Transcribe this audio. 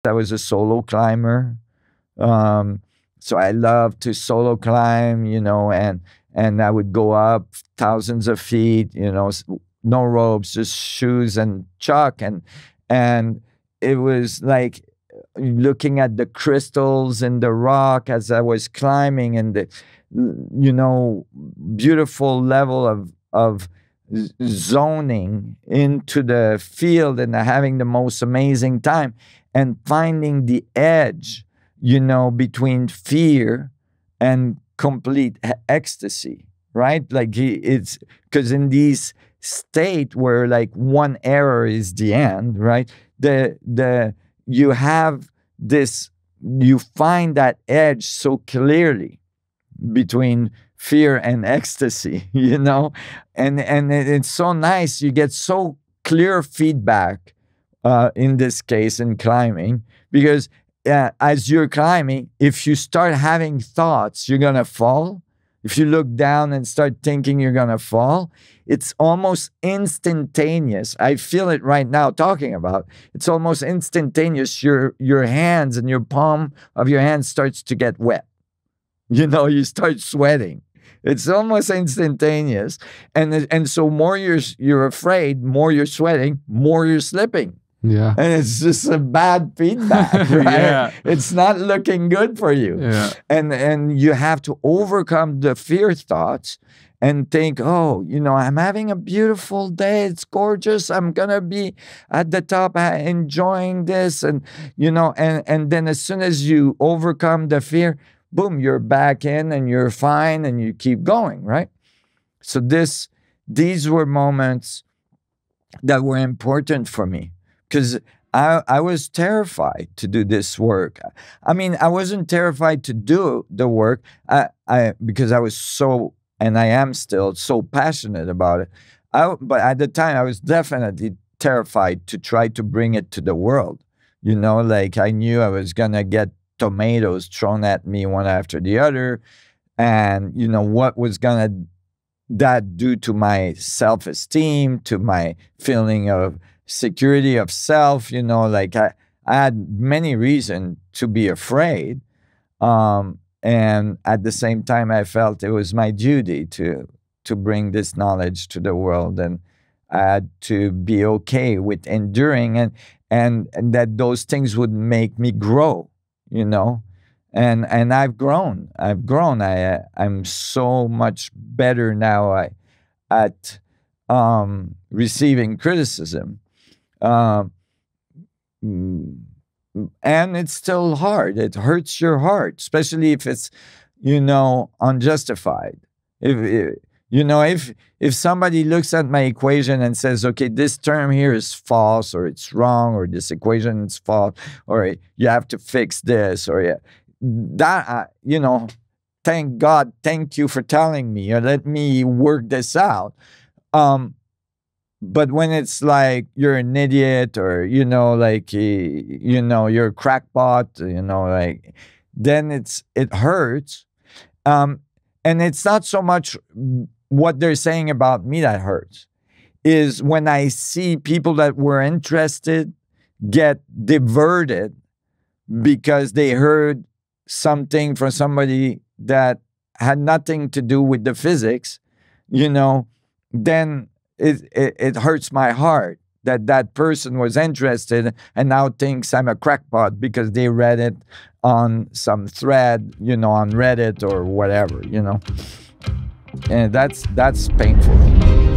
I was a solo climber. So I loved to solo climb, you know, and I would go up thousands of feet, you know, no ropes, just shoes and chalk, and it was like looking at the crystals in the rock as I was climbing, and the, you know, beautiful level of zoning into the field and having the most amazing time and finding the edge, you know, between fear and complete ecstasy, right? Like it's because in these state where like one error is the end, right? The you have this, you find that edge so clearly between fear and ecstasy, you know, and it's so nice. You get so clear feedback in this case in climbing, because as you're climbing, if you start having thoughts you're gonna fall, if you look down and start thinking you're gonna fall, it's almost instantaneous. I feel it right now talking about. It's almost instantaneous. Your hands and your palm of your hand starts to get wet. You know, you start sweating. It's almost instantaneous, and so more you're afraid, more you're sweating, more you're slipping. Yeah, and it's just a bad feedback, right? Yeah. It's not looking good for you. Yeah. And you have to overcome the fear thoughts and think, oh, you know, I'm having a beautiful day. It's gorgeous. I'm gonna be at the top enjoying this, and you know, and then as soon as you overcome the fear, boom, you're back in and you're fine and you keep going, right? So these were moments that were important for me, because I was terrified to do this work. I mean, I wasn't terrified to do the work because I was so, and I am still so passionate about it. But at the time, I was definitely terrified to try to bring it to the world. You know, like I knew I was gonna get tomatoes thrown at me one after the other, and you know what was gonna that do to my self-esteem, to my feeling of security of self. You know, like I had many reasons to be afraid, and at the same time I felt it was my duty to bring this knowledge to the world, and I had to be okay with enduring, and that those things would make me grow, you know, and I've grown. I'm so much better now at receiving criticism, and it's still hard. It hurts your heart, especially if it's, you know, unjustified. If you know, if somebody looks at my equation and says, okay, this term here is false, or it's wrong, or this equation is false, or you have to fix this, or that, you know, thank God, thank you for telling me, or let me work this out. But when it's like you're an idiot, or, you know, like, you know, you're a crackpot, you know, like, then it hurts. And it's not so much what they're saying about me that hurts, is when I see people that were interested get diverted because they heard something from somebody that had nothing to do with the physics, you know, then it hurts my heart that that person was interested and now thinks I'm a crackpot because they read it on some thread, you know, on Reddit or whatever, you know. And that's painful.